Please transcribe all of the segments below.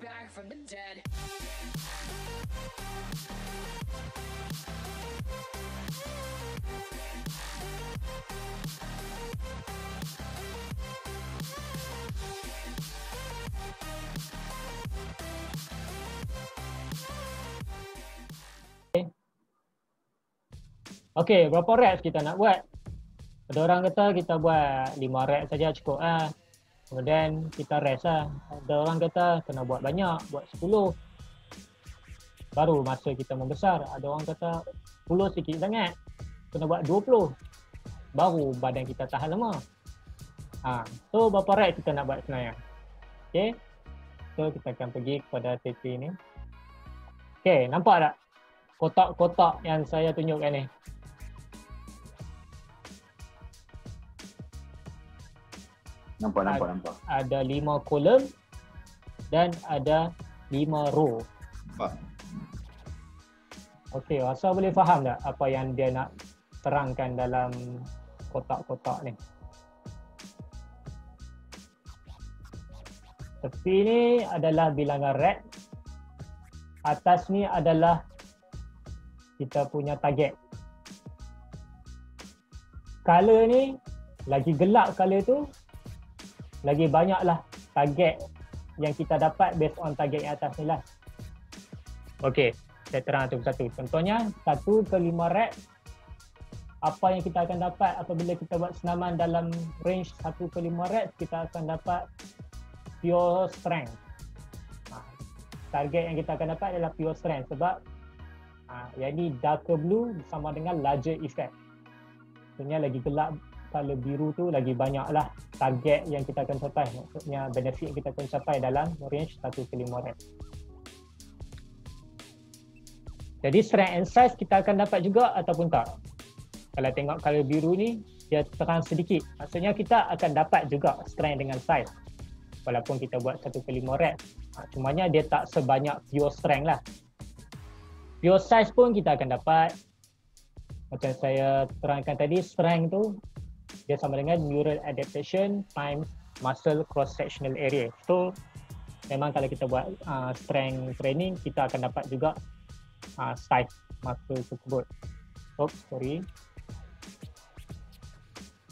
back from the dead. Okey, berapa reps kita nak buat? Ada orang kata kita buat 5 reps saja cukup lah. Kemudian kita rest lah. Ada orang kata kena buat banyak, buat 10. Baru masa kita membesar. Ada orang kata 10 sikit sangat. Kena buat 20. Baru badan kita tahan lama. So berapa reps kita nak buat sebenarnya? Okey. So kita akan pergi kepada TP ni. Okey, nampak tak? Kotak-kotak yang saya tunjukkan ni. Nampak. Ada 5 kolom dan ada 5 row. Nampak. Okey, rasa boleh faham tak apa yang dia nak terangkan dalam kotak-kotak ni? Tepi ni adalah bilangan rep. Atas ni adalah kita punya target. Color ni, lagi gelap color tu, lagi banyaklah target yang kita dapat based on target yang atas ni lah. Okey, saya terang satu-satu. Contohnya 1 ke 5 rep, apa yang kita akan dapat apabila kita buat senaman dalam range 1 ke 5 rep, kita akan dapat pure strength. Target yang kita akan dapat adalah pure strength sebab yang ni darker blue sama dengan larger effect. Maksudnya lagi gelap color biru tu lagi banyaklah target yang kita akan capai. Maksudnya benefit yang kita akan capai dalam range 1 ke 5 rep. Jadi strength and size kita akan dapat juga ataupun tak. Kalau tengok color biru ni dia terang sedikit. Maksudnya kita akan dapat juga strength dengan size. Walaupun kita buat 1 ke 5 rep. Cumanya dia tak sebanyak pure strength lah. Pure size pun kita akan dapat. Macam saya terangkan tadi, strength tu dia sama dengan neural adaptation times muscle cross sectional area. So memang kalau kita buat strength training, kita akan dapat juga size muscle tersebut. Sorry.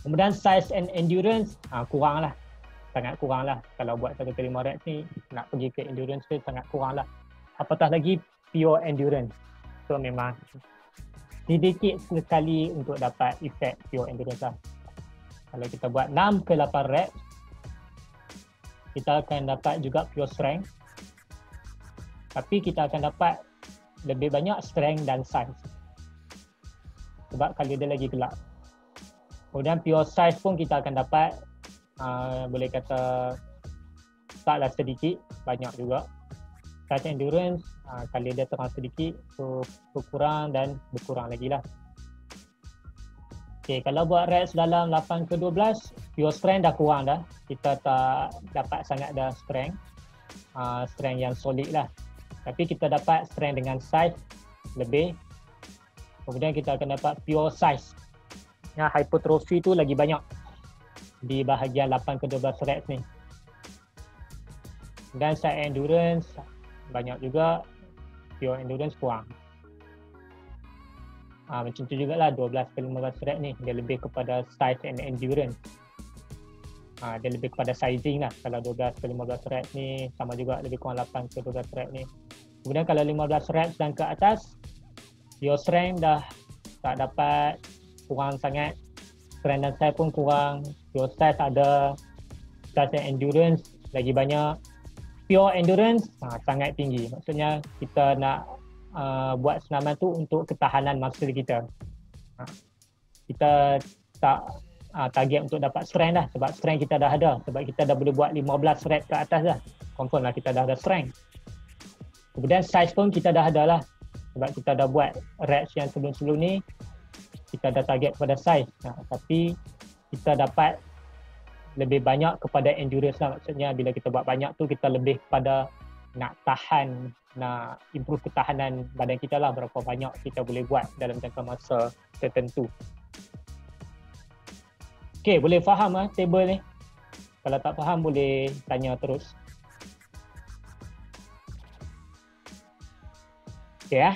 Kemudian size and endurance kurang lah. Sangat kurang lah. Kalau buat 1 ke 5 reps ni, nak pergi ke endurance tu sangat kurang lah. Apatah lagi pure endurance. So memang sedikit sekali untuk dapat efek pure endurance lah. Kalau kita buat 6 ke 8 reps, kita akan dapat juga pure strength. Tapi kita akan dapat lebih banyak strength dan size. Sebab kalau dia lagi gelap. Kemudian pure size pun kita akan dapat boleh kata taklah sedikit, banyak juga. Size endurance, kalau dia terang sedikit, so berkurang dan berkurang lagi lah. Okay, kalau buat reps dalam 8 ke 12, pure strength dah kurang dah. Kita tak dapat sangat dah strength. Strength yang solid lah. Tapi kita dapat strength dengan size lebih. Kemudian kita akan dapat pure size. Hypertrophy tu lagi banyak di bahagian 8 ke 12 reps ni. Dan side endurance banyak juga, pure endurance kurang. Macam tu jugalah 12 ke 15 reps ni, dia lebih kepada size and endurance. Dia lebih kepada sizing lah. Kalau 12 ke 15 reps ni sama juga lebih kurang 8 ke 12 reps ni. Kemudian kalau 15 reps dan ke atas, pure strength dah tak dapat, kurang sangat. Strength dan size pun kurang. Pure size ada, size and endurance lagi banyak. Pure endurance sangat tinggi. Maksudnya kita nak buat senaman tu untuk ketahanan muscle kita. Kita tak target untuk dapat strength dah, sebab strength kita dah ada. Sebab kita dah boleh buat 15 reps ke atas dah. Confirm lah kita dah ada strength. Kemudian size pun kita dah ada lah. Sebab kita dah buat reps yang sebelum-sebelum ni, kita dah target pada size. Tapi kita dapat lebih banyak kepada endurance lah. Maksudnya bila kita buat banyak tu, kita lebih pada nak tahan, nak improve ketahanan badan kita lah, berapa banyak kita boleh buat dalam jangka masa tertentu. Okay, boleh faham table ni? Kalau tak faham boleh tanya terus. Okey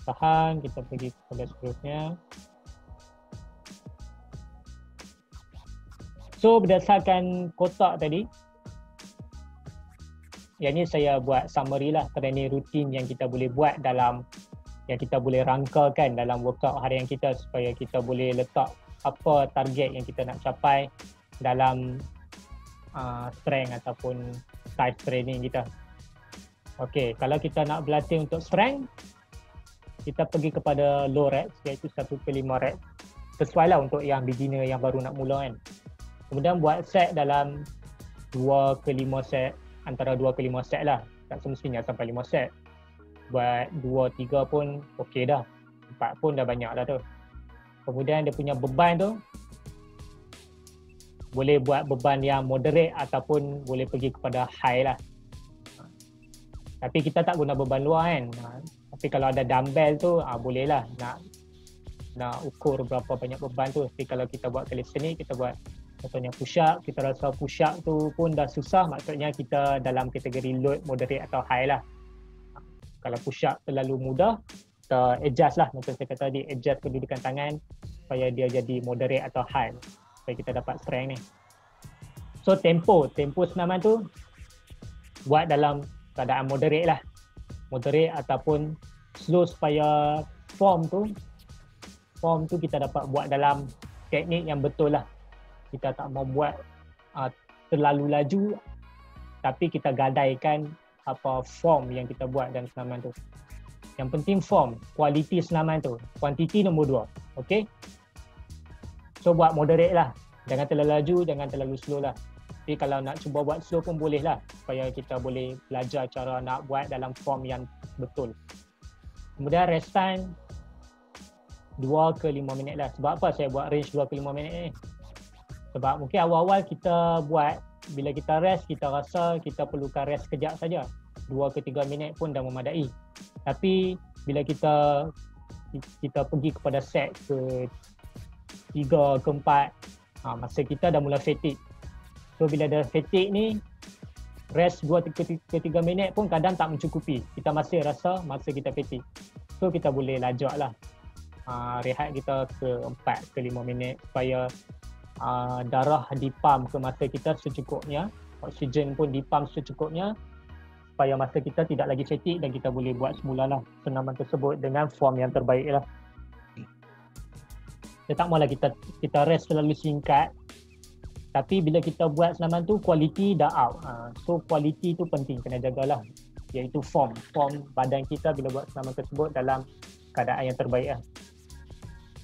tahan, kita pergi kepada seterusnya. So berdasarkan kotak tadi, yang ni saya buat summary lah training rutin yang kita boleh buat dalam, yang kita boleh rangkakan dalam workout harian kita supaya kita boleh letak apa target yang kita nak capai dalam strength ataupun size training kita. Okey, kalau kita nak berlatih untuk strength, kita pergi kepada low reps iaitu 1 ke 5 reps. Sesuai lah untuk yang beginner yang baru nak mula kan. Kemudian buat set dalam 2 ke 5 set, antara 2 ke 5 set lah. Tak semestinya sampai 5 set. Buat 2-3 pun okey dah. 4 pun dah banyak dah tu. Kemudian dia punya beban tu, boleh buat beban yang moderate ataupun boleh pergi kepada high lah. Tapi kita tak guna beban luar kan. Tapi kalau ada dumbbell tu boleh lah nak ukur berapa banyak beban tu. Tapi kalau kita buat calisthenics, kita buat contohnya push up, kita rasa push up tu pun dah susah, maksudnya kita dalam kategori load, moderate atau high lah. Kalau push up terlalu mudah, kita adjust lah, macam saya kata tadi, adjust kedudukan tangan supaya dia jadi moderate atau high supaya kita dapat strength ni. So tempo senaman tu buat dalam keadaan moderate lah, moderate ataupun slow supaya form tu kita dapat buat dalam teknik yang betul lah. Kita tak mau buat terlalu laju, tapi kita gadaikan apa form yang kita buat dalam senaman tu. Yang penting form, kualiti senaman tu. Kuantiti nombor 2. Okey. So buat moderate lah. Jangan terlalu laju, jangan terlalu slow lah. Tapi kalau nak cuba buat slow pun boleh lah, supaya kita boleh belajar cara nak buat dalam form yang betul. Kemudian rest time 2 ke 5 minit lah. Sebab apa saya buat range 2 ke 5 minit ni? Sebab mungkin awal-awal kita buat, bila kita rest, kita rasa kita perlukan rest sekejap saja. 2 ke 3 minit pun dah memadai. Tapi bila kita pergi kepada set ke 3 ke 4, masa kita dah mula fatigue. So bila dah fatigue ni, rest 2 ke 3 minit pun kadang tak mencukupi. Kita masih rasa masa kita fatigue. So kita boleh lajak lah. Rehat kita ke 4 ke 5 minit supaya darah dipam ke mata kita secukupnya, oksigen pun dipam secukupnya supaya mata kita tidak lagi fatigue dan kita boleh buat semula lah senaman tersebut dengan form yang terbaik lah. Dia tak maulah kita rest terlalu singkat, tapi bila kita buat senaman tu quality dah out. So quality tu penting, kena jagalah, iaitu form badan kita bila buat senaman tersebut dalam keadaan yang terbaik lah.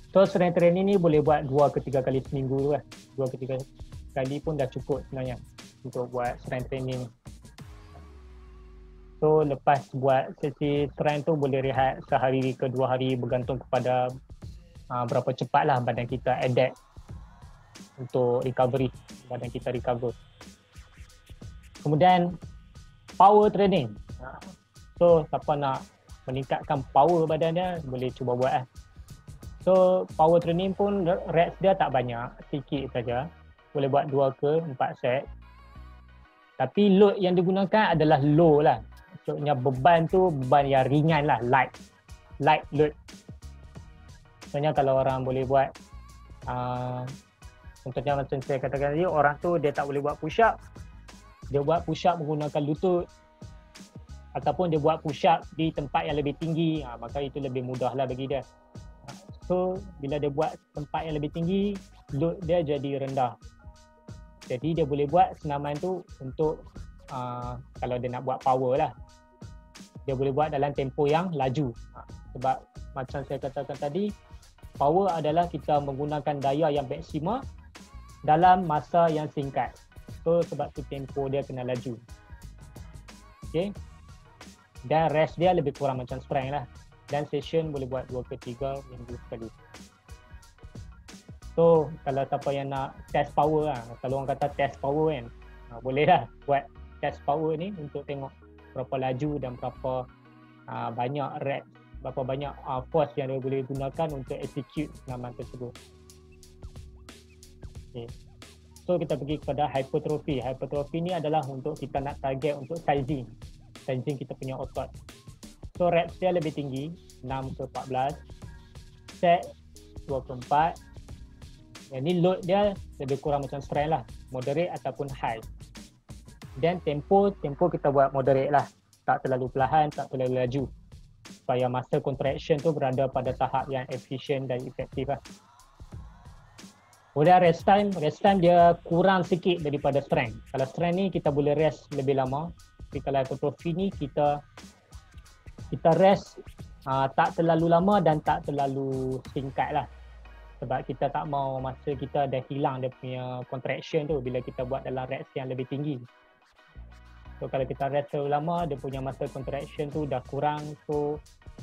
So strength training ni boleh buat 2 ke 3 kali seminggu tu lah. 2 ke 3 kali pun dah cukup sebenarnya untuk buat strength training ni. So lepas buat sesi strength tu boleh rehat sehari ke 2 hari bergantung kepada berapa cepatlah badan kita adapt untuk recovery, badan kita recover. Kemudian power training. So siapa nak meningkatkan power badannya boleh cuba buat lah. So power training pun reps dia tak banyak, sikit saja. Boleh buat 2 ke 4 set. Tapi load yang digunakan adalah low lah. Maksudnya beban tu beban yang ringan lah, light load. Maksudnya kalau orang boleh buat contohnya macam saya katakan tadi, orang tu dia tak boleh buat push up. Dia buat push up menggunakan lutut ataupun dia buat push up di tempat yang lebih tinggi, maka itu lebih mudah lah bagi dia. So bila dia buat tempat yang lebih tinggi, load dia jadi rendah. Jadi dia boleh buat senaman tu untuk kalau dia nak buat power lah, dia boleh buat dalam tempo yang laju. Sebab macam saya katakan tadi, power adalah kita menggunakan daya yang maksima dalam masa yang singkat. So sebab tu tempo dia kena laju. Okay. Dan rest dia lebih kurang macam strength lah. Dan session boleh buat 2 ke 3 minggu sekali. So kalau siapa yang nak test power lah, kalau orang kata test power kan, boleh lah buat test power ni untuk tengok berapa laju dan berapa banyak reps, berapa banyak force yang dia boleh gunakan untuk execute senaman tersebut. Okay. So kita pergi kepada hypertrophy. Hypertrophy ni adalah untuk kita nak target untuk sizing kita punya otot. So reps dia lebih tinggi, 6 ke 14. Set 24. Yang ni load dia lebih kurang macam strength lah, moderate ataupun high. Dan tempo kita buat moderate lah, tak terlalu perlahan, tak terlalu laju, supaya muscle contraction tu berada pada tahap yang efisien dan efektif lah. Kemudian rest time dia kurang sikit daripada strength. Kalau strength ni kita boleh rest lebih lama, tapi kalau hypertrophy ni kita rest tak terlalu lama dan tak terlalu singkat lah. Sebab kita tak mau masa kita dah hilang dia punya contraction tu bila kita buat dalam reps yang lebih tinggi. So kalau kita rest terlalu lama, dia punya muscle contraction tu dah kurang, so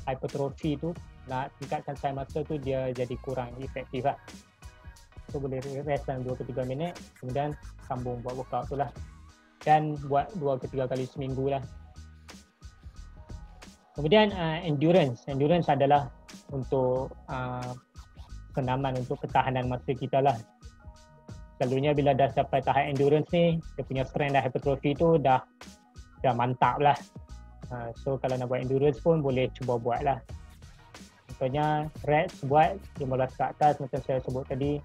hypertrophy tu nak tingkatkan size muscle tu dia jadi kurang efektif lah. So boleh rest dalam 2 ke 3 minit, kemudian sambung buat workout tu lah. Dan buat 2 ke 3 kali seminggu lah. Kemudian endurance adalah untuk senaman untuk ketahanan masa kita lah. Selalunya bila dah sampai tahap endurance ni, dia punya strength dan hypertrophy tu dah mantap lah. So kalau nak buat endurance pun boleh cuba buat lah. Contohnya reps buat 15 ke atas macam saya sebut tadi.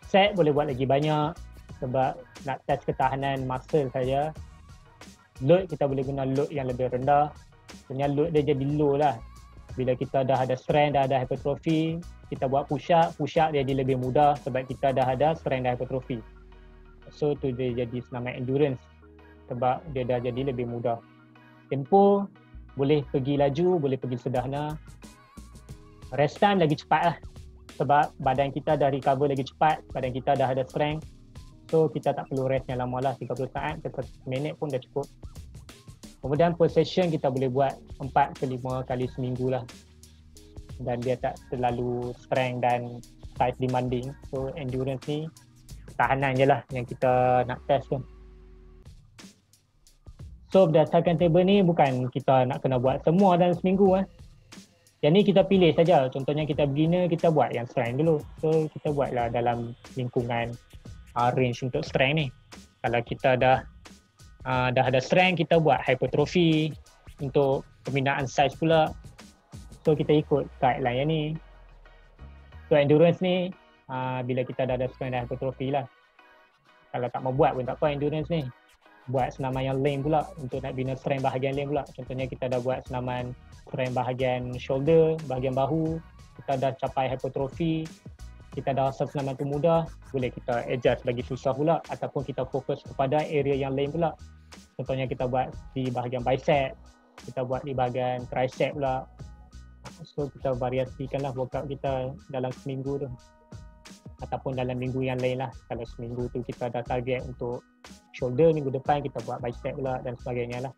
Set boleh buat lagi banyak sebab nak test ketahanan muscle saja. Load kita boleh guna load yang lebih rendah. Sebenarnya load dia jadi low lah. Bila kita dah ada strength, dah ada hypertrophy, kita buat push up dia jadi lebih mudah sebab kita dah ada strength dan hypertrophy. So tu dia jadi senaman endurance sebab dia dah jadi lebih mudah. Tempo boleh pergi laju, boleh pergi sederhana. Rest time lagi cepat lah sebab badan kita dah recover lagi cepat, badan kita dah ada strength. So kita tak perlu rest yang lama lah, 30 saat ke 1 minit pun dah cukup. Kemudian per session kita boleh buat 4 ke 5 kali seminggu lah. Dan dia tak terlalu strength dan size demanding. So endurance ni ketahanan je lah yang kita nak test tu. So berdasarkan table ni bukan kita nak kena buat semua dalam seminggu . Yang ni kita pilih saja. Contohnya kita beginner, kita buat yang strength dulu. So kita buatlah dalam lingkungan range untuk strength ni. Kalau kita dah ada strength, kita buat hypertrophy untuk pembinaan size pula. So kita ikut guideline yang ni. So endurance ni bila kita dah ada strength dan hypertrophy lah. Kalau tak mau buat pun tak apa endurance ni. Buat senaman yang lame pula untuk nak bina strength bahagian lame pula. Contohnya kita dah buat senaman strength bahagian shoulder, bahagian bahu. Kita dah capai hypertrophy. Kita dah rasa senaman tu mudah, boleh kita adjust bagi susah pula ataupun kita fokus kepada area yang lain pula. Contohnya kita buat di bahagian bicep, kita buat di bahagian tricep pula. So kita variasikanlah workout kita dalam seminggu tu. Ataupun dalam minggu yang lain lah. Kalau seminggu tu kita dah target untuk shoulder, minggu depan kita buat bicep pula dan sebagainya lah.